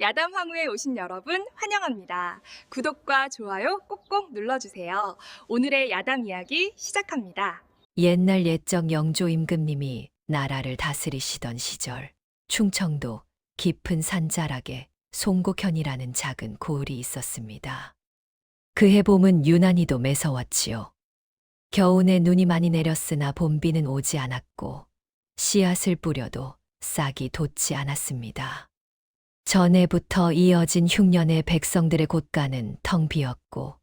야담 황후에 오신 여러분 환영합니다. 구독과 좋아요 꼭꼭 눌러주세요. 오늘의 야담 이야기 시작합니다. 옛날 옛적 영조 임금님이 나라를 다스리시던 시절, 충청도 깊은 산자락에 송곡현이라는 작은 고을이 있었습니다. 그해 봄은 유난히도 매서웠지요. 겨우내 눈이 많이 내렸으나 봄비는 오지 않았고 씨앗을 뿌려도 싹이 돋지 않았습니다. 전해부터 이어진 흉년의 백성들의 곳간은 텅 비었고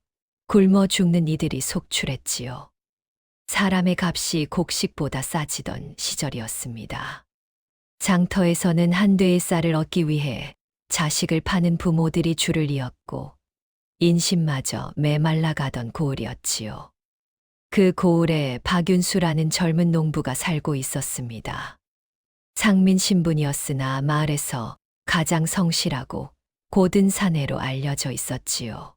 굶어 죽는 이들이 속출했지요. 사람의 값이 곡식보다 싸지던 시절이었습니다. 장터에서는 한 되의 쌀을 얻기 위해 자식을 파는 부모들이 줄을 이었고 인심마저 메말라가던 고을이었지요. 그 고을에 박윤수라는 젊은 농부가 살고 있었습니다. 상민 신분이었으나 마을에서 가장 성실하고 고든 사내로 알려져 있었지요.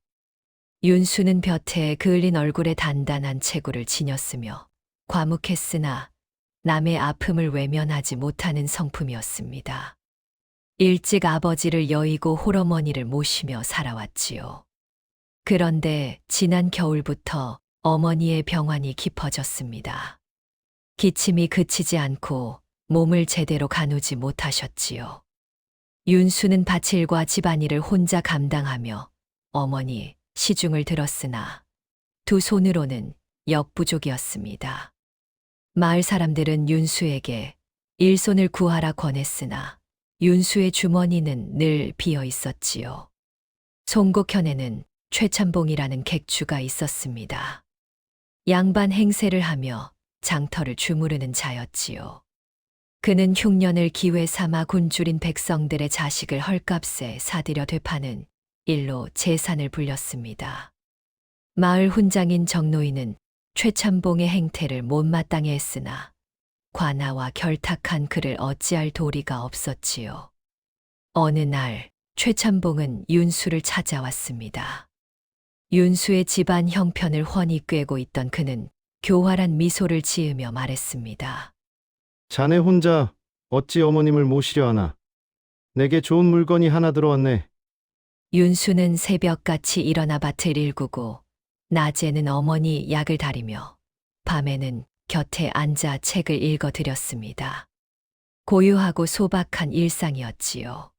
윤수는 볕에 그을린 얼굴에 단단한 체구를 지녔으며 과묵했으나 남의 아픔을 외면하지 못하는 성품이었습니다. 일찍 아버지를 여의고 홀어머니를 모시며 살아왔지요. 그런데 지난 겨울부터 어머니의 병환이 깊어졌습니다. 기침이 그치지 않고 몸을 제대로 가누지 못하셨지요. 윤수는 밭일과 집안일을 혼자 감당하며 어머니 시중을 들었으나 두 손으로는 역부족이었습니다. 마을 사람들은 윤수에게 일손을 구하라 권했으나 윤수의 주머니는 늘 비어 있었지요. 송곡현에는 최참봉이라는 객주가 있었습니다. 양반 행세를 하며 장터를 주무르는 자였지요. 그는 흉년을 기회 삼아 굶주린 백성들의 자식을 헐값에 사들여 되파는 일로 재산을 불렸습니다. 마을 훈장인 정노인은 최참봉의 행태를 못마땅해 했으나 관아와 결탁한 그를 어찌할 도리가 없었지요. 어느 날 최참봉은 윤수를 찾아왔습니다. 윤수의 집안 형편을 훤히 꿰고 있던 그는 교활한 미소를 지으며 말했습니다. 자네 혼자 어찌 어머님을 모시려 하나? 내게 좋은 물건이 하나 들어왔네. 윤수는 새벽같이 일어나 밭을 일구고 낮에는 어머니 약을 다리며 밤에는 곁에 앉아 책을 읽어드렸습니다. 고요하고 소박한 일상이었지요.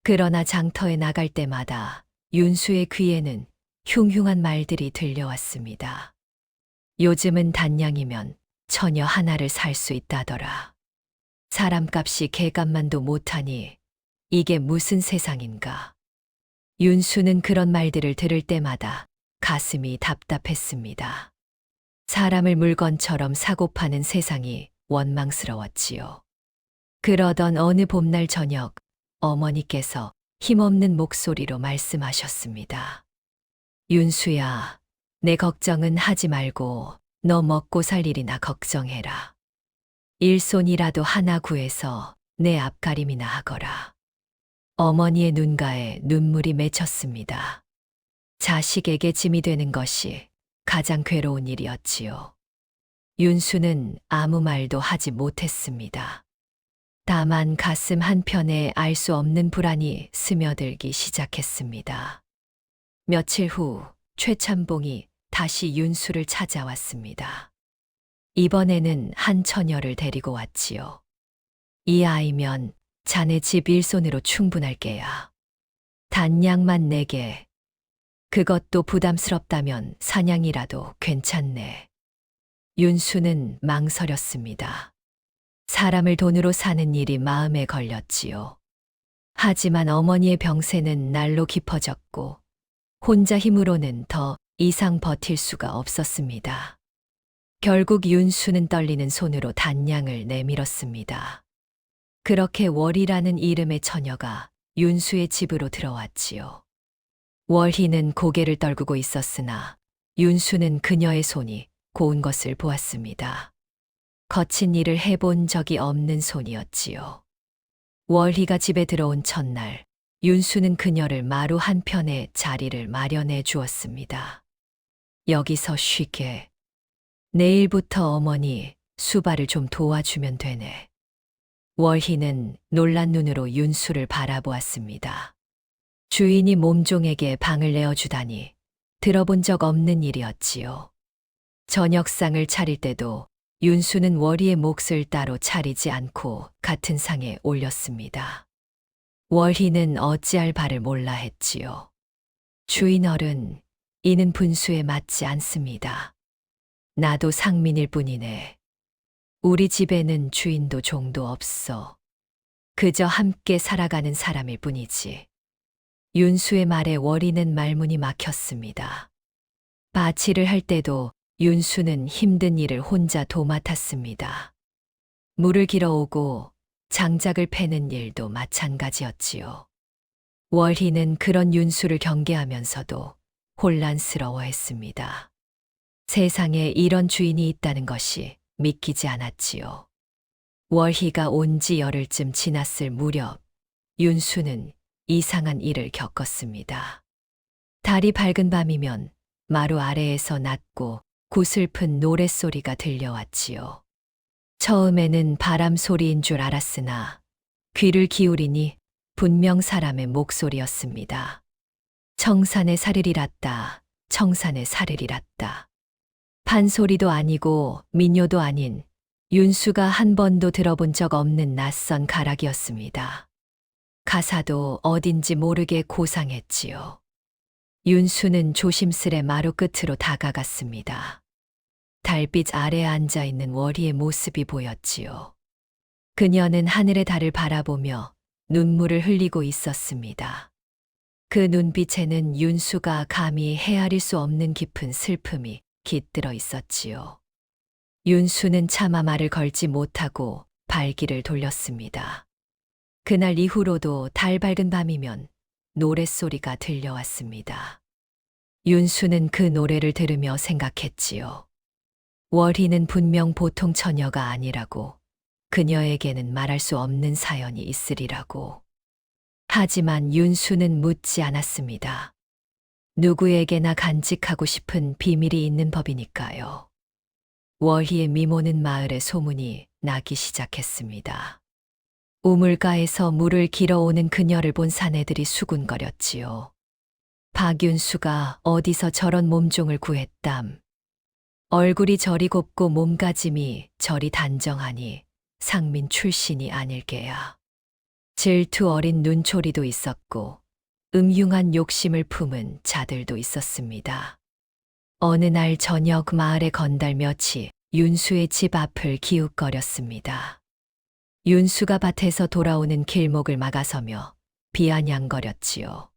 그러나 장터에 나갈 때마다 윤수의 귀에는 흉흉한 말들이 들려왔습니다. 요즘은 단량이면 처녀 하나를 살 수 있다더라. 사람값이 개값만도 못하니 이게 무슨 세상인가. 윤수는 그런 말들을 들을 때마다 가슴이 답답했습니다. 사람을 물건처럼 사고 파는 세상이 원망스러웠지요. 그러던 어느 봄날 저녁 어머니께서 힘없는 목소리로 말씀하셨습니다. 윤수야, 내 걱정은 하지 말고 너 먹고 살 일이나 걱정해라. 일손이라도 하나 구해서 내 앞가림이나 하거라. 어머니의 눈가에 눈물이 맺혔습니다. 자식에게 짐이 되는 것이 가장 괴로운 일이었지요. 윤수는 아무 말도 하지 못했습니다. 다만 가슴 한편에 알 수 없는 불안이 스며들기 시작했습니다. 며칠 후 최참봉이 다시 윤수를 찾아왔습니다. 이번에는 한 처녀를 데리고 왔지요. 이 아이면 자네 집 일손으로 충분할 게야. 단양만 내게. 그것도 부담스럽다면 사냥이라도 괜찮네. 윤수는 망설였습니다. 사람을 돈으로 사는 일이 마음에 걸렸지요. 하지만 어머니의 병세는 날로 깊어졌고 혼자 힘으로는 더 이상 버틸 수가 없었습니다. 결국 윤수는 떨리는 손으로 단량을 내밀었습니다. 그렇게 월이라는 이름의 처녀가 윤수의 집으로 들어왔지요. 월희는 고개를 떨구고 있었으나 윤수는 그녀의 손이 고운 것을 보았습니다. 거친 일을 해본 적이 없는 손이었지요. 월희가 집에 들어온 첫날 윤수는 그녀를 마루 한편에 자리를 마련해 주었습니다. 여기서 쉬게. 내일부터 어머니 수발을 좀 도와주면 되네. 월희는 놀란 눈으로 윤수를 바라보았습니다. 주인이 몸종에게 방을 내어주다니 들어본 적 없는 일이었지요. 저녁상을 차릴 때도 윤수는 월희의 몫을 따로 차리지 않고 같은 상에 올렸습니다. 월희는 어찌할 바를 몰라 했지요. 주인 어른, 이는 분수에 맞지 않습니다. 나도 상민일 뿐이네. 우리 집에는 주인도 종도 없어. 그저 함께 살아가는 사람일 뿐이지. 윤수의 말에 월희는 말문이 막혔습니다. 바치를 할 때도 윤수는 힘든 일을 혼자 도맡았습니다. 물을 길어오고 장작을 패는 일도 마찬가지였지요. 월희는 그런 윤수를 경계하면서도 혼란스러워했습니다. 세상에 이런 주인이 있다는 것이 믿기지 않았지요. 월희가 온 지 열흘쯤 지났을 무렵 윤수는 이상한 일을 겪었습니다. 달이 밝은 밤이면 마루 아래에서 낮고 구슬픈 노랫소리가 들려왔지요. 처음에는 바람 소리인 줄 알았으나 귀를 기울이니 분명 사람의 목소리였습니다. 청산의 사르리랐다, 청산의 사르리랐다. 판소리도 아니고 민요도 아닌 윤수가 한 번도 들어본 적 없는 낯선 가락이었습니다. 가사도 어딘지 모르게 고상했지요. 윤수는 조심스레 마루 끝으로 다가갔습니다. 달빛 아래에 앉아 있는 월희의 모습이 보였지요. 그녀는 하늘의 달을 바라보며 눈물을 흘리고 있었습니다. 그 눈빛에는 윤수가 감히 헤아릴 수 없는 깊은 슬픔이 깃들어 있었지요. 윤수는 차마 말을 걸지 못하고 발길을 돌렸습니다. 그날 이후로도 달 밝은 밤이면 노랫소리가 들려왔습니다. 윤수는 그 노래를 들으며 생각했지요. 월희는 분명 보통 처녀가 아니라고, 그녀에게는 말할 수 없는 사연이 있으리라고. 하지만 윤수는 묻지 않았습니다. 누구에게나 간직하고 싶은 비밀이 있는 법이니까요. 월희의 미모는 마을에 소문이 나기 시작했습니다. 우물가에서 물을 길어오는 그녀를 본 사내들이 수군거렸지요. 박윤수가 어디서 저런 몸종을 구했담. 얼굴이 저리 곱고 몸가짐이 저리 단정하니 상민 출신이 아닐게야. 질투 어린 눈초리도 있었고 음흉한 욕심을 품은 자들도 있었습니다. 어느 날 저녁 마을에 건달 몇이 윤수의 집 앞을 기웃거렸습니다. 윤수가 밭에서 돌아오는 길목을 막아서며 비아냥거렸지요.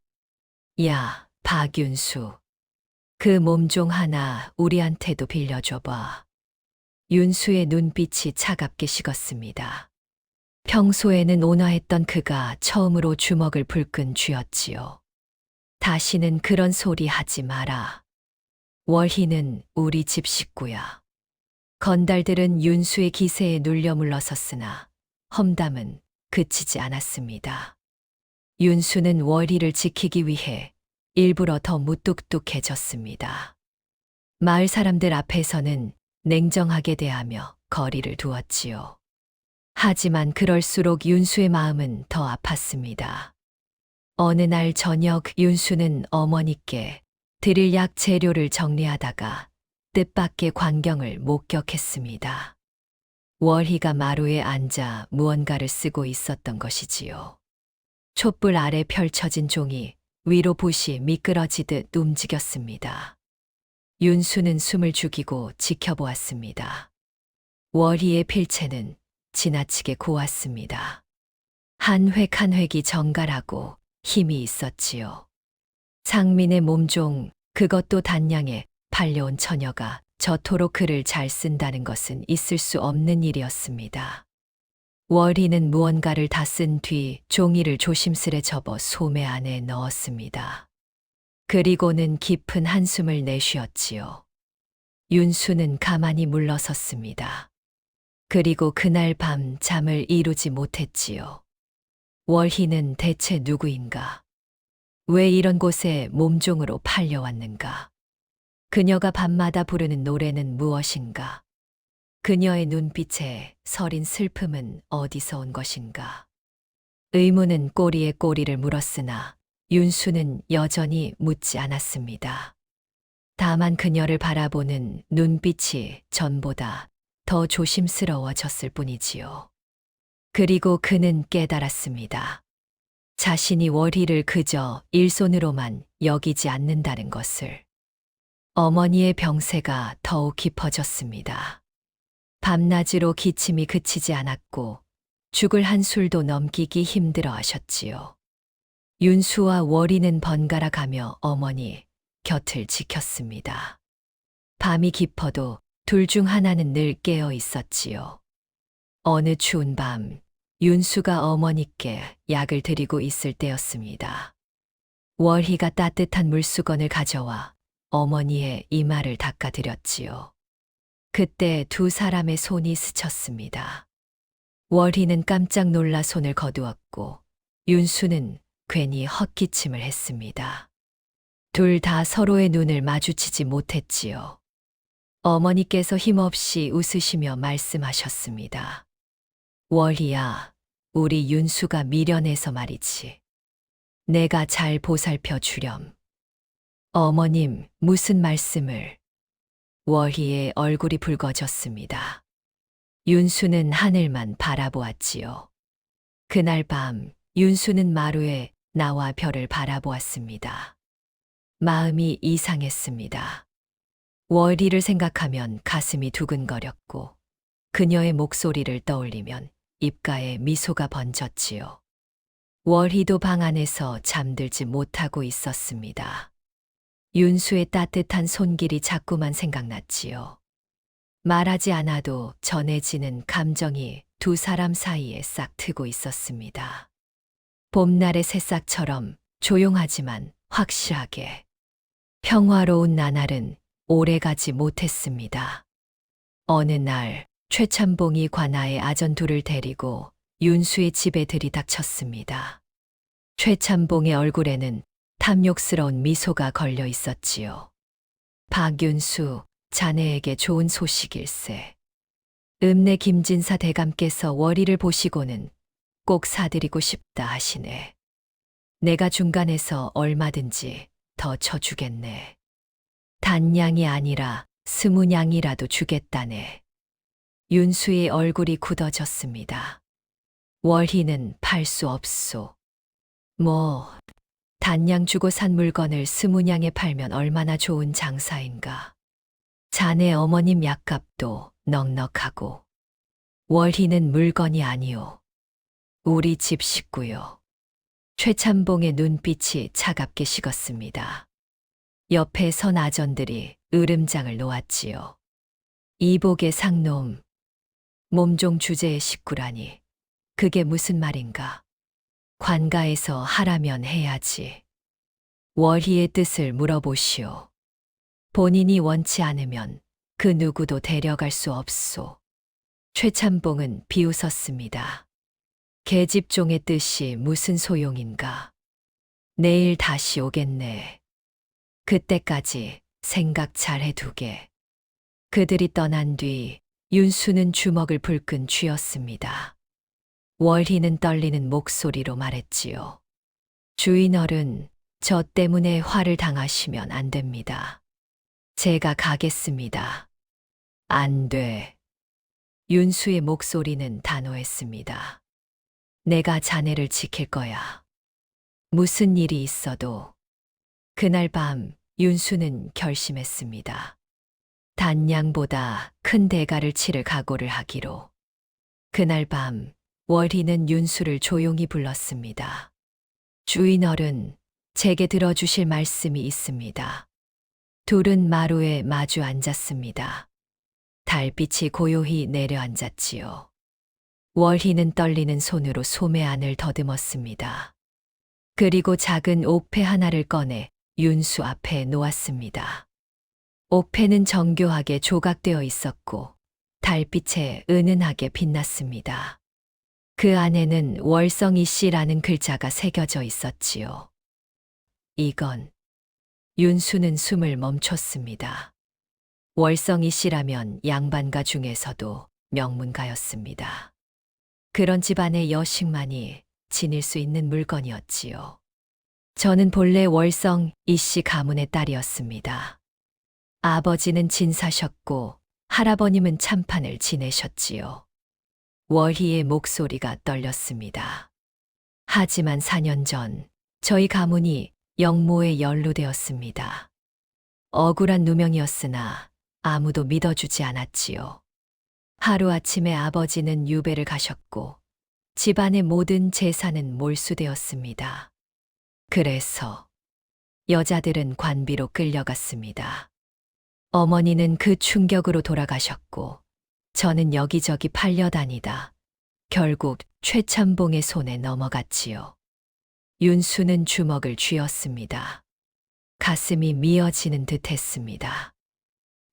야, 박윤수. 그 몸종 하나 우리한테도 빌려줘봐. 윤수의 눈빛이 차갑게 식었습니다. 평소에는 온화했던 그가 처음으로 주먹을 불끈 쥐었지요. 다시는 그런 소리 하지 마라. 월희는 우리 집 식구야. 건달들은 윤수의 기세에 눌려 물러섰으나 험담은 그치지 않았습니다. 윤수는 월희를 지키기 위해 일부러 더 무뚝뚝해졌습니다. 마을 사람들 앞에서는 냉정하게 대하며 거리를 두었지요. 하지만 그럴수록 윤수의 마음은 더 아팠습니다. 어느 날 저녁 윤수는 어머니께 드릴 약 재료를 정리하다가 뜻밖의 광경을 목격했습니다. 월희가 마루에 앉아 무언가를 쓰고 있었던 것이지요. 촛불 아래 펼쳐진 종이 위로 붓이 미끄러지듯 움직였습니다. 윤수는 숨을 죽이고 지켜보았습니다. 월희의 필체는 지나치게 고왔습니다. 한 획 한 획이 정갈하고 힘이 있었지요. 상민의 몸종, 그것도 단양에 팔려온 처녀가 저토록 글을 잘 쓴다는 것은 있을 수 없는 일이었습니다. 월희는 무언가를 다 쓴 뒤 종이를 조심스레 접어 소매 안에 넣었습니다. 그리고는 깊은 한숨을 내쉬었지요. 윤수는 가만히 물러섰습니다. 그리고 그날 밤 잠을 이루지 못했지요. 월희는 대체 누구인가? 왜 이런 곳에 몸종으로 팔려왔는가? 그녀가 밤마다 부르는 노래는 무엇인가? 그녀의 눈빛에 서린 슬픔은 어디서 온 것인가? 의문은 꼬리에 꼬리를 물었으나 윤수는 여전히 묻지 않았습니다. 다만 그녀를 바라보는 눈빛이 전보다 더 조심스러워졌을 뿐이지요. 그리고 그는 깨달았습니다. 자신이 월희를 그저 일손으로만 여기지 않는다는 것을. 어머니의 병세가 더욱 깊어졌습니다. 밤낮으로 기침이 그치지 않았고 죽을 한술도 넘기기 힘들어 하셨지요. 윤수와 월희는 번갈아 가며 어머니 곁을 지켰습니다. 밤이 깊어도 둘 중 하나는 늘 깨어 있었지요. 어느 추운 밤, 윤수가 어머니께 약을 드리고 있을 때였습니다. 월희가 따뜻한 물수건을 가져와 어머니의 이마를 닦아드렸지요. 그때 두 사람의 손이 스쳤습니다. 월희는 깜짝 놀라 손을 거두었고 윤수는 괜히 헛기침을 했습니다. 둘 다 서로의 눈을 마주치지 못했지요. 어머니께서 힘없이 웃으시며 말씀하셨습니다. 월희야, 우리 윤수가 미련해서 말이지. 내가 잘 보살펴 주렴. 어머님, 무슨 말씀을? 월희의 얼굴이 붉어졌습니다. 윤수는 하늘만 바라보았지요. 그날 밤 윤수는 마루에 나와 별을 바라보았습니다. 마음이 이상했습니다. 월희를 생각하면 가슴이 두근거렸고 그녀의 목소리를 떠올리면 입가에 미소가 번졌지요. 월희도 방 안에서 잠들지 못하고 있었습니다. 윤수의 따뜻한 손길이 자꾸만 생각났지요. 말하지 않아도 전해지는 감정이 두 사람 사이에 싹 트고 있었습니다. 봄날의 새싹처럼 조용하지만 확실하게. 평화로운 나날은 오래가지 못했습니다. 어느 날 최참봉이 관아의 아전 둘을 데리고 윤수의 집에 들이닥쳤습니다. 최참봉의 얼굴에는 탐욕스러운 미소가 걸려 있었지요. 박윤수, 자네에게 좋은 소식일세. 읍내 김진사 대감께서 월희를 보시고는 꼭 사드리고 싶다 하시네. 내가 중간에서 얼마든지 더 쳐주겠네. 단냥이 아니라 20냥이라도 주겠다네. 윤수의 얼굴이 굳어졌습니다. 월희는 팔 수 없소. 단냥 주고 산 물건을 20냥에 팔면 얼마나 좋은 장사인가. 자네 어머님 약값도 넉넉하고. 월희는 물건이 아니오. 우리 집 식구요. 최참봉의 눈빛이 차갑게 식었습니다. 옆에 선 아전들이 으름장을 놓았지요. 이복의 상놈, 몸종 주제의 식구라니. 그게 무슨 말인가. 관가에서 하라면 해야지. 월희의 뜻을 물어보시오. 본인이 원치 않으면 그 누구도 데려갈 수 없소. 최참봉은 비웃었습니다. 계집종의 뜻이 무슨 소용인가. 내일 다시 오겠네. 그때까지 생각 잘 해두게. 그들이 떠난 뒤 윤수는 주먹을 불끈 쥐었습니다. 월희는 떨리는 목소리로 말했지요. 주인어른, 저 때문에 화를 당하시면 안 됩니다. 제가 가겠습니다. 안 돼. 윤수의 목소리는 단호했습니다. 내가 자네를 지킬 거야. 무슨 일이 있어도. 그날 밤 윤수는 결심했습니다. 단냥보다 큰 대가를 치를 각오를 하기로. 그날 밤 월희는 윤수를 조용히 불렀습니다. 주인어른, 제게 들어주실 말씀이 있습니다. 둘은 마루에 마주 앉았습니다. 달빛이 고요히 내려앉았지요. 월희는 떨리는 손으로 소매 안을 더듬었습니다. 그리고 작은 옥패 하나를 꺼내 윤수 앞에 놓았습니다. 옥패는 정교하게 조각되어 있었고 달빛에 은은하게 빛났습니다. 그 안에는 월성이 씨라는 글자가 새겨져 있었지요. 이건. 윤수는 숨을 멈췄습니다. 월성이 씨라면 양반가 중에서도 명문가였습니다. 그런 집안의 여식만이 지닐 수 있는 물건이었지요. 저는 본래 월성 이씨 가문의 딸이었습니다. 아버지는 진사셨고 할아버님은 참판을 지내셨지요. 월희의 목소리가 떨렸습니다. 하지만 4년 전 저희 가문이 영모에 연루되었습니다. 억울한 누명이었으나 아무도 믿어주지 않았지요. 하루아침에 아버지는 유배를 가셨고 집안의 모든 재산은 몰수되었습니다. 그래서 여자들은 관비로 끌려갔습니다. 어머니는 그 충격으로 돌아가셨고 저는 여기저기 팔려다니다 결국 최참봉의 손에 넘어갔지요. 윤수는 주먹을 쥐었습니다. 가슴이 미어지는 듯 했습니다.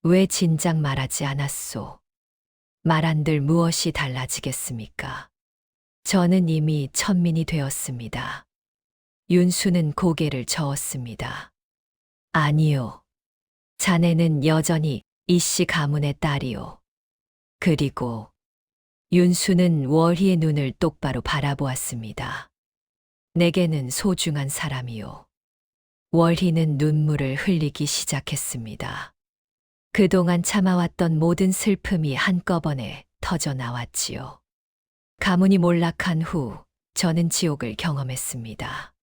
왜 진작 말하지 않았소? 말한들 무엇이 달라지겠습니까? 저는 이미 천민이 되었습니다. 윤수는 고개를 저었습니다. 아니요. 자네는 여전히 이씨 가문의 딸이요. 그리고 윤수는 월희의 눈을 똑바로 바라보았습니다. 내게는 소중한 사람이요. 월희는 눈물을 흘리기 시작했습니다. 그동안 참아왔던 모든 슬픔이 한꺼번에 터져 나왔지요. 가문이 몰락한 후 저는 지옥을 경험했습니다.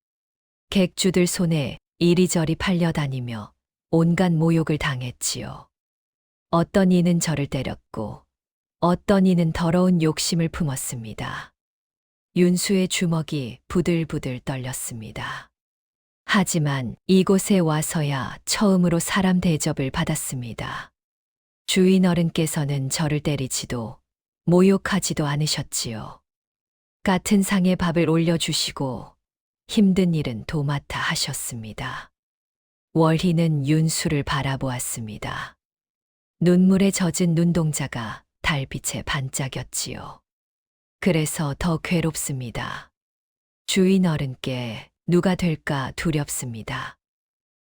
객주들 손에 이리저리 팔려다니며 온갖 모욕을 당했지요. 어떤 이는 저를 때렸고 어떤 이는 더러운 욕심을 품었습니다. 윤수의 주먹이 부들부들 떨렸습니다. 하지만 이곳에 와서야 처음으로 사람 대접을 받았습니다. 주인 어른께서는 저를 때리지도 모욕하지도 않으셨지요. 같은 상에 밥을 올려주시고 힘든 일은 도맡아 하셨습니다. 월희는 윤수를 바라보았습니다. 눈물에 젖은 눈동자가 달빛에 반짝였지요. 그래서 더 괴롭습니다. 주인 어른께 누가 될까 두렵습니다.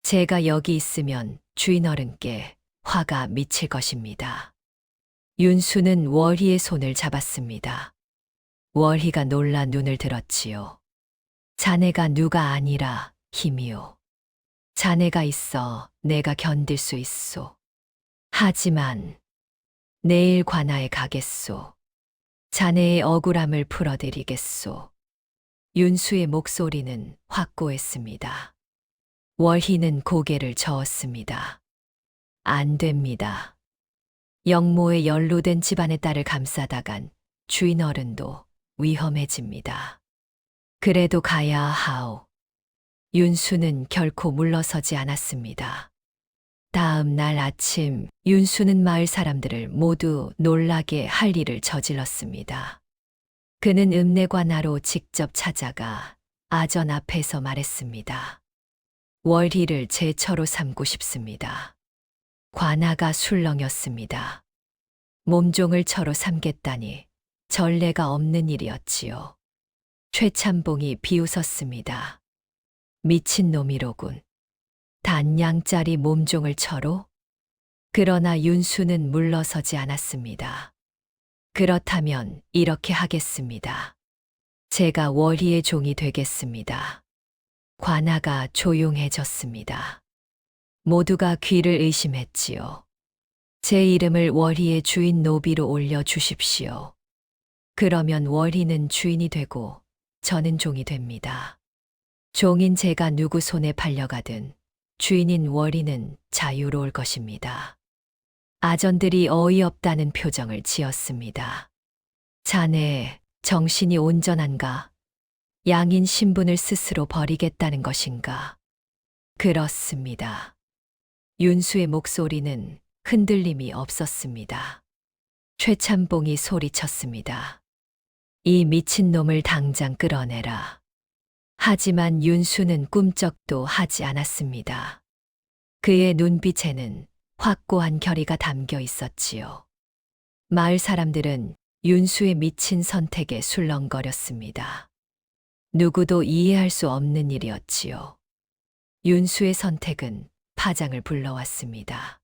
제가 여기 있으면 주인 어른께 화가 미칠 것입니다. 윤수는 월희의 손을 잡았습니다. 월희가 놀라 눈을 들었지요. 자네가 누가 아니라 힘이요. 자네가 있어 내가 견딜 수 있소. 하지만 내일 관아에 가겠소. 자네의 억울함을 풀어드리겠소. 윤수의 목소리는 확고했습니다. 월희는 고개를 저었습니다. 안 됩니다. 영모에 연루된 집안의 딸을 감싸다간 주인 어른도 위험해집니다. 그래도 가야 하오. 윤수는 결코 물러서지 않았습니다. 다음 날 아침 윤수는 마을 사람들을 모두 놀라게 할 일을 저질렀습니다. 그는 읍내관아로 직접 찾아가 아전 앞에서 말했습니다. 월희를 제 처로 삼고 싶습니다. 관아가 술렁였습니다. 몸종을 처로 삼겠다니 전례가 없는 일이었지요. 최참봉이 비웃었습니다. 미친놈이로군. 단양짜리 몸종을 처로? 그러나 윤수는 물러서지 않았습니다. 그렇다면 이렇게 하겠습니다. 제가 월희의 종이 되겠습니다. 관아가 조용해졌습니다. 모두가 귀를 의심했지요. 제 이름을 월희의 주인 노비로 올려주십시오. 그러면 월희는 주인이 되고 저는 종이 됩니다. 종인 제가 누구 손에 팔려가든 주인인 월희는 자유로울 것입니다. 아전들이 어이없다는 표정을 지었습니다. 자네, 정신이 온전한가? 양인 신분을 스스로 버리겠다는 것인가? 그렇습니다. 윤수의 목소리는 흔들림이 없었습니다. 최참봉이 소리쳤습니다. 이 미친놈을 당장 끌어내라. 하지만 윤수는 꿈쩍도 하지 않았습니다. 그의 눈빛에는 확고한 결의가 담겨 있었지요. 마을 사람들은 윤수의 미친 선택에 술렁거렸습니다. 누구도 이해할 수 없는 일이었지요. 윤수의 선택은 파장을 불러왔습니다.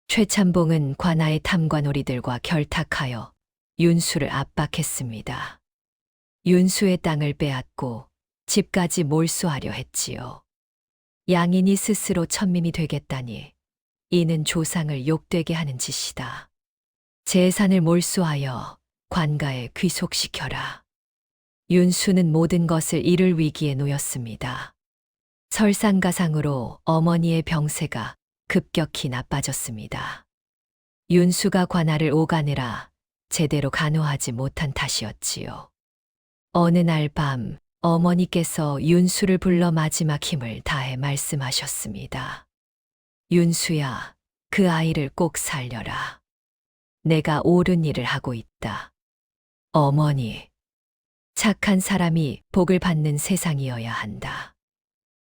최참봉은 관아의 탐관오리들과 결탁하여 윤수를 압박했습니다. 윤수의 땅을 빼앗고 집까지 몰수하려 했지요. 양인이 스스로 천민이 되겠다니 이는 조상을 욕되게 하는 짓이다. 재산을 몰수하여 관가에 귀속시켜라. 윤수는 모든 것을 잃을 위기에 놓였습니다. 설상가상으로 어머니의 병세가 급격히 나빠졌습니다. 윤수가 관할을 오가느라 제대로 간호하지 못한 탓이었지요. 어느 날 밤 어머니께서 윤수를 불러 마지막 힘을 다해 말씀하셨습니다. 윤수야, 그 아이를 꼭 살려라. 내가 옳은 일을 하고 있다. 어머니, 착한 사람이 복을 받는 세상이어야 한다.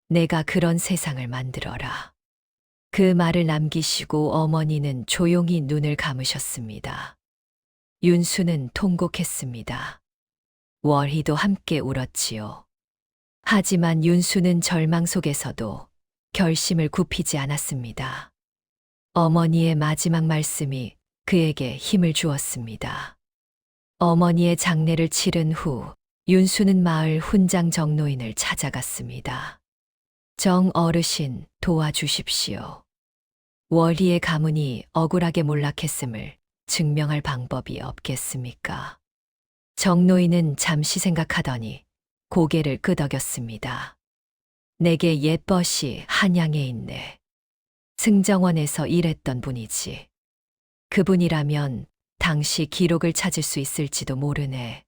내가 그런 세상을 만들어라. 그 말을 남기시고 어머니는 조용히 눈을 감으셨습니다. 윤수는 통곡했습니다. 월희도 함께 울었지요. 하지만 윤수는 절망 속에서도 결심을 굽히지 않았습니다. 어머니의 마지막 말씀이 그에게 힘을 주었습니다. 어머니의 장례를 치른 후 윤수는 마을 훈장 정노인을 찾아갔습니다. 정 어르신, 도와주십시오. 월희의 가문이 억울하게 몰락했음을 증명할 방법이 없겠습니까? 정노인은 잠시 생각하더니 고개를 끄덕였습니다. 내게 옛벗이 한양에 있네. 승정원에서 일했던 분이지. 그분이라면 당시 기록을 찾을 수 있을지도 모르네.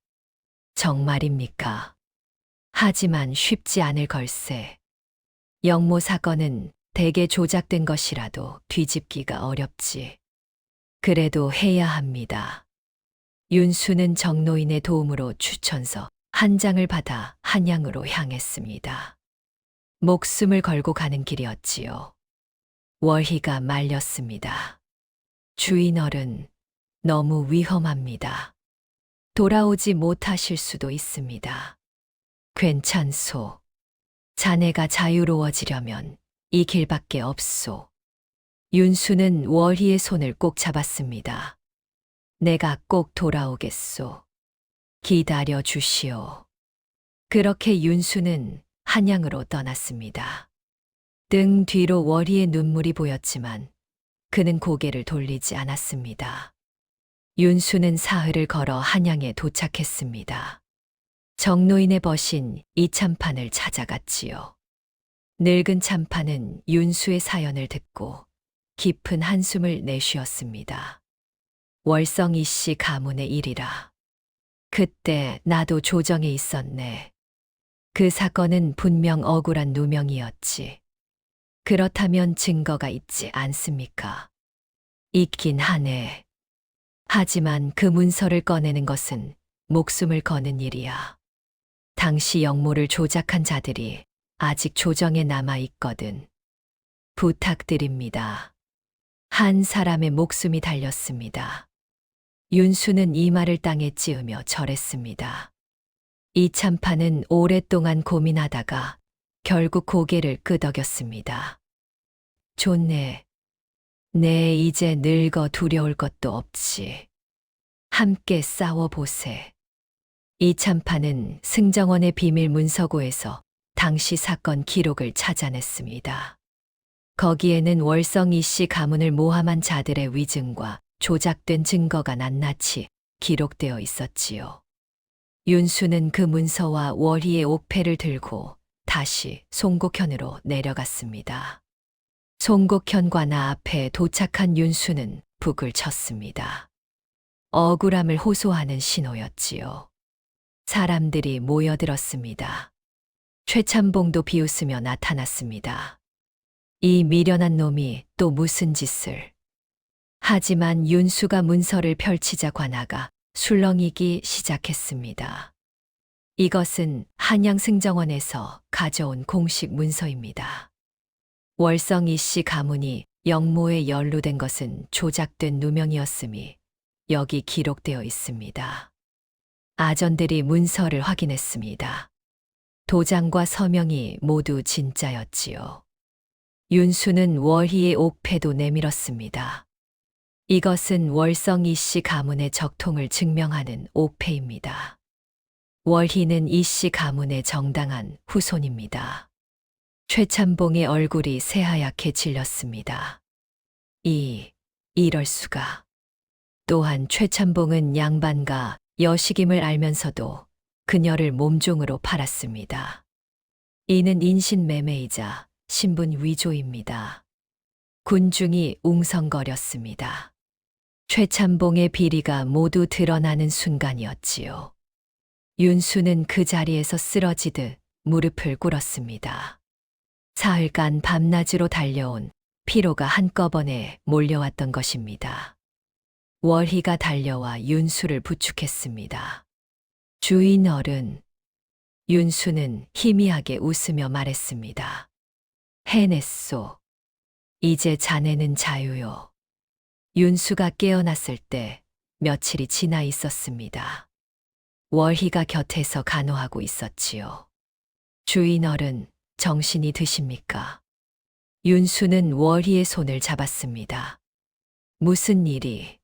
정말입니까? 하지만 쉽지 않을 걸세. 영모 사건은 대개 조작된 것이라도 뒤집기가 어렵지. 그래도 해야 합니다. 윤수는 정노인의 도움으로 추천서 한 장을 받아 한양으로 향했습니다. 목숨을 걸고 가는 길이었지요. 월희가 말렸습니다. 주인어른, 너무 위험합니다. 돌아오지 못하실 수도 있습니다. 괜찮소. 자네가 자유로워지려면 이 길밖에 없소. 윤수는 월희의 손을 꼭 잡았습니다. 내가 꼭 돌아오겠소. 기다려 주시오. 그렇게 윤수는 한양으로 떠났습니다. 등 뒤로 월희의 눈물이 보였지만 그는 고개를 돌리지 않았습니다. 윤수는 사흘을 걸어 한양에 도착했습니다. 정노인의 벗인 이참판을 찾아갔지요. 늙은 참판은 윤수의 사연을 듣고 깊은 한숨을 내쉬었습니다. 월성 이씨 가문의 일이라. 그때 나도 조정에 있었네. 그 사건은 분명 억울한 누명이었지. 그렇다면 증거가 있지 않습니까? 있긴 하네. 하지만 그 문서를 꺼내는 것은 목숨을 거는 일이야. 당시 영모를 조작한 자들이 아직 조정에 남아 있거든. 부탁드립니다. 한 사람의 목숨이 달렸습니다. 윤수는 이 말을 땅에 찌으며 절했습니다. 이참판은 오랫동안 고민하다가 결국 고개를 끄덕였습니다. 좋네. 내 이제 늙어 두려울 것도 없지. 함께 싸워보세. 이참판은 승정원의 비밀 문서고에서 당시 사건 기록을 찾아냈습니다. 거기에는 월성 이씨 가문을 모함한 자들의 위증과 조작된 증거가 낱낱이 기록되어 있었지요. 윤수는 그 문서와 월희의 옥패를 들고 다시 송곡현으로 내려갔습니다. 송곡현과 나 앞에 도착한 윤수는 북을 쳤습니다. 억울함을 호소하는 신호였지요. 사람들이 모여들었습니다. 최참봉도 비웃으며 나타났습니다. 이 미련한 놈이 또 무슨 짓을. 하지만 윤수가 문서를 펼치자 관아가 술렁이기 시작했습니다. 이것은 한양 승정원에서 가져온 공식 문서입니다. 월성 이씨 가문이 영모에 연루된 것은 조작된 누명이었음이 여기 기록되어 있습니다. 아전들이 문서를 확인했습니다. 도장과 서명이 모두 진짜였지요. 윤수는 월희의 옥패도 내밀었습니다. 이것은 월성 이씨 가문의 적통을 증명하는 옥패입니다. 월희는 이씨 가문의 정당한 후손입니다. 최참봉의 얼굴이 새하얗게 질렸습니다. 이럴 수가. 또한 최참봉은 양반가 여식임을 알면서도 그녀를 몸종으로 팔았습니다. 이는 인신매매이자 신분 위조입니다. 군중이 웅성거렸습니다. 최참봉의 비리가 모두 드러나는 순간이었지요. 윤수는 그 자리에서 쓰러지듯 무릎을 꿇었습니다. 사흘간 밤낮으로 달려온 피로가 한꺼번에 몰려왔던 것입니다. 월희가 달려와 윤수를 부축했습니다. 주인 어른. 윤수는 희미하게 웃으며 말했습니다. 해냈소. 이제 자네는 자유요. 윤수가 깨어났을 때 며칠이 지나 있었습니다. 월희가 곁에서 간호하고 있었지요. 주인 어른, 정신이 드십니까? 윤수는 월희의 손을 잡았습니다. 무슨 일이?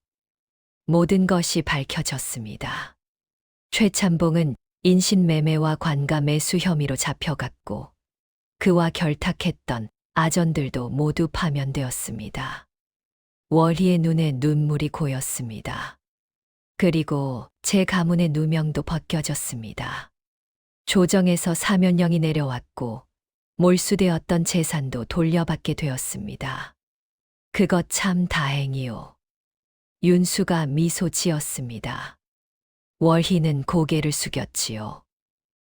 모든 것이 밝혀졌습니다. 최참봉은 인신매매와 관가 매수 혐의로 잡혀갔고 그와 결탁했던 아전들도 모두 파면되었습니다. 월희의 눈에 눈물이 고였습니다. 그리고 제 가문의 누명도 벗겨졌습니다. 조정에서 사면령이 내려왔고 몰수되었던 재산도 돌려받게 되었습니다. 그것 참 다행이요. 윤수가 미소 지었습니다. 월희는 고개를 숙였지요.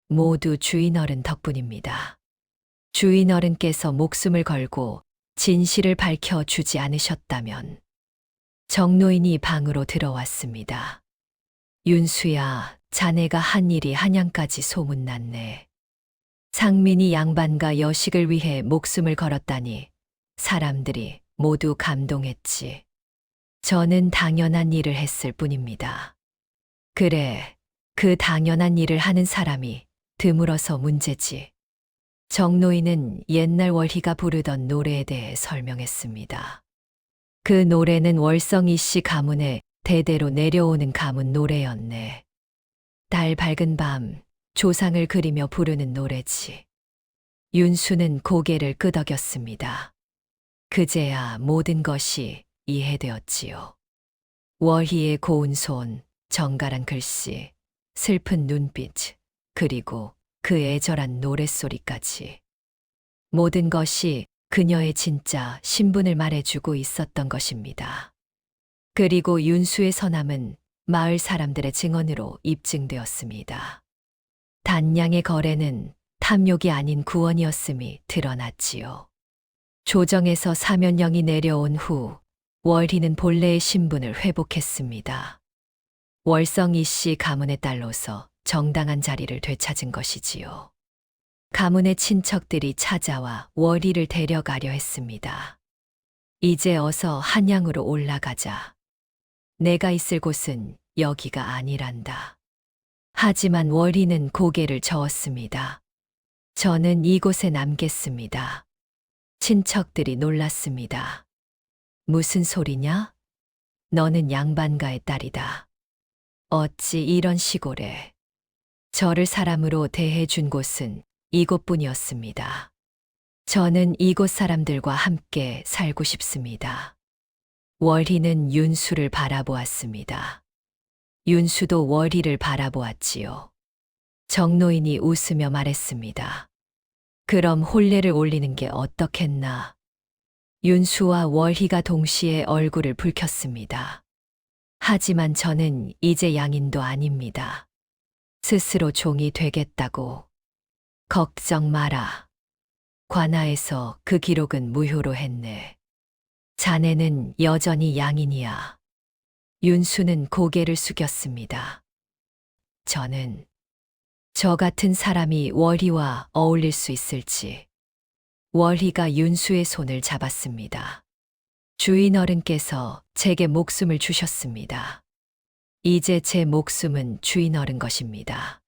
모두 주인어른 덕분입니다. 주인어른께서 목숨을 걸고 진실을 밝혀주지 않으셨다면 정노인이 방으로 들어왔습니다. 윤수야, 자네가 한 일이 한양까지 소문났네. 상민이 양반과 여식을 위해 목숨을 걸었다니 사람들이 모두 감동했지. 저는 당연한 일을 했을 뿐입니다. 그래, 그 당연한 일을 하는 사람이 드물어서 문제지. 정노인은 옛날 월희가 부르던 노래에 대해 설명했습니다. 그 노래는 월성이 씨 가문에 대대로 내려오는 가문 노래였네. 달 밝은 밤, 조상을 그리며 부르는 노래지. 윤수는 고개를 끄덕였습니다. 그제야 모든 것이 이해되었지요. 월희의 고운 손, 정갈한 글씨, 슬픈 눈빛, 그리고 그 애절한 노랫소리까지. 모든 것이 그녀의 진짜 신분을 말해주고 있었던 것입니다. 그리고 윤수의 선함은 마을 사람들의 증언으로 입증되었습니다. 단양의 거래는 탐욕이 아닌 구원이었음이 드러났지요. 조정에서 사면령이 내려온 후 월희는 본래의 신분을 회복했습니다. 월성이 씨 가문의 딸로서 정당한 자리를 되찾은 것이지요. 가문의 친척들이 찾아와 월희를 데려가려 했습니다. 이제 어서 한양으로 올라가자. 내가 있을 곳은 여기가 아니란다. 하지만 월희는 고개를 저었습니다. 저는 이곳에 남겠습니다. 친척들이 놀랐습니다. 무슨 소리냐? 너는 양반가의 딸이다. 어찌 이런 시골에. 저를 사람으로 대해준 곳은 이곳뿐이었습니다. 저는 이곳 사람들과 함께 살고 싶습니다. 월희는 윤수를 바라보았습니다. 윤수도 월희를 바라보았지요. 정노인이 웃으며 말했습니다. 그럼 혼례를 올리는 게 어떻겠나. 윤수와 월희가 동시에 얼굴을 붉혔습니다. 하지만 저는 이제 양인도 아닙니다. 스스로 종이 되겠다고. 걱정 마라. 관아에서 그 기록은 무효로 했네. 자네는 여전히 양인이야. 윤수는 고개를 숙였습니다. 저는 저 같은 사람이 월희와 어울릴 수 있을지. 월희가 윤수의 손을 잡았습니다. 주인 어른께서 제게 목숨을 주셨습니다. 이제 제 목숨은 주인 어른 것입니다.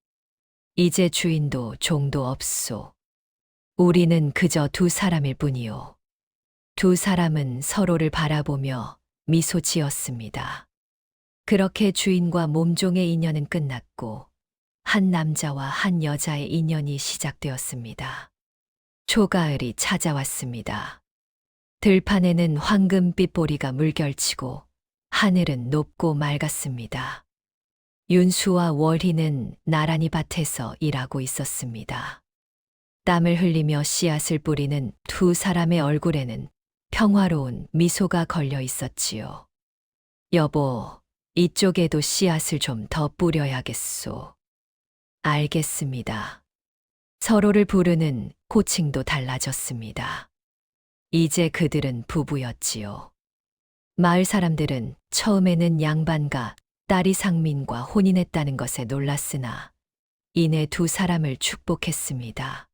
이제 주인도 종도 없소. 우리는 그저 두 사람일 뿐이요. 두 사람은 서로를 바라보며 미소 지었습니다. 그렇게 주인과 몸종의 인연은 끝났고 한 남자와 한 여자의 인연이 시작되었습니다. 초가을이 찾아왔습니다. 들판에는 황금빛 보리가 물결치고 하늘은 높고 맑았습니다. 윤수와 월희는 나란히 밭에서 일하고 있었습니다. 땀을 흘리며 씨앗을 뿌리는 두 사람의 얼굴에는 평화로운 미소가 걸려 있었지요. 여보, 이쪽에도 씨앗을 좀 더 뿌려야겠소. 알겠습니다. 서로를 부르는 호칭도 달라졌습니다. 이제 그들은 부부였지요. 마을 사람들은 처음에는 양반과 딸이 상민과 혼인했다는 것에 놀랐으나 이내 두 사람을 축복했습니다.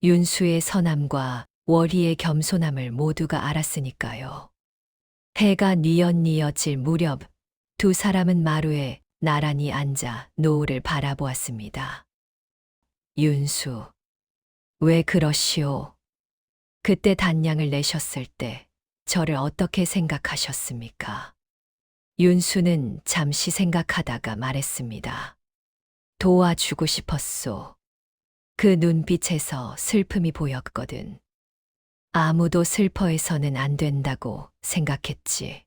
윤수의 선함과 월희의 겸손함을 모두가 알았으니까요. 해가 뉘엿뉘엿질 무렵 두 사람은 마루에 나란히 앉아 노을을 바라보았습니다. 윤수, 왜 그러시오? 그때 단량을 내셨을 때 저를 어떻게 생각하셨습니까? 윤수는 잠시 생각하다가 말했습니다. 도와주고 싶었소. 그 눈빛에서 슬픔이 보였거든. 아무도 슬퍼해서는 안 된다고 생각했지.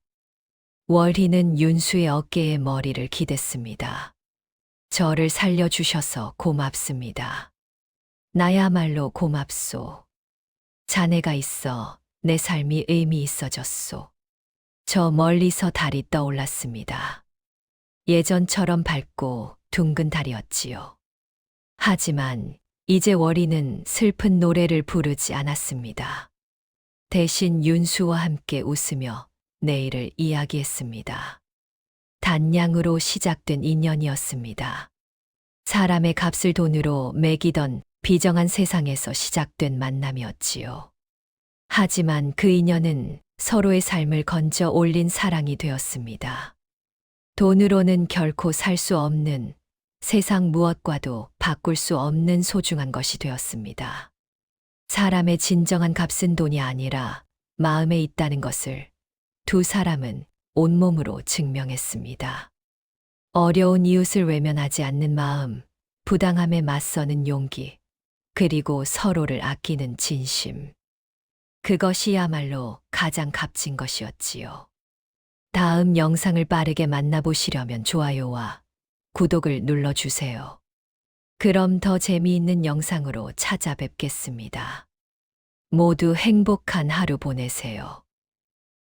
월희는 윤수의 어깨에 머리를 기댔습니다. 저를 살려주셔서 고맙습니다. 나야말로 고맙소. 자네가 있어 내 삶이 의미 있어졌소. 저 멀리서 달이 떠올랐습니다. 예전처럼 밝고 둥근 달이었지요. 하지만 이제 월희는 슬픈 노래를 부르지 않았습니다. 대신 윤수와 함께 웃으며 내일을 이야기했습니다. 단량으로 시작된 인연이었습니다. 사람의 값을 돈으로 매기던 비정한 세상에서 시작된 만남이었지요. 하지만 그 인연은 서로의 삶을 건져 올린 사랑이 되었습니다. 돈으로는 결코 살 수 없는, 세상 무엇과도 바꿀 수 없는 소중한 것이 되었습니다. 사람의 진정한 값은 돈이 아니라 마음에 있다는 것을 두 사람은 온몸으로 증명했습니다. 어려운 이웃을 외면하지 않는 마음, 부당함에 맞서는 용기, 그리고 서로를 아끼는 진심. 그것이야말로 가장 값진 것이었지요. 다음 영상을 빠르게 만나보시려면 좋아요와 구독을 눌러주세요. 그럼 더 재미있는 영상으로 찾아뵙겠습니다. 모두 행복한 하루 보내세요.